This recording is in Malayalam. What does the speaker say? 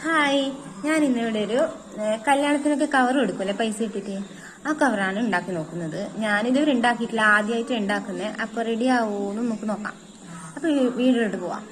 ഹായ്, ഞാൻ ഇന്നിവിടെ ഒരു കല്യാണത്തിനൊക്കെ കവർ എടുക്കുമല്ലേ പൈസ ഇട്ടിട്ട്, ആ കവറാണ് ഉണ്ടാക്കി നോക്കുന്നത്. ഞാനിതുവരെ ഉണ്ടാക്കിയിട്ടില്ല, ആദ്യമായിട്ട് ഉണ്ടാക്കുന്നത്. അപ്പൊ റെഡി ആവുമെന്ന് നമുക്ക് നോക്കാം. അപ്പൊ വീഡിയോട്ട് പോവാം.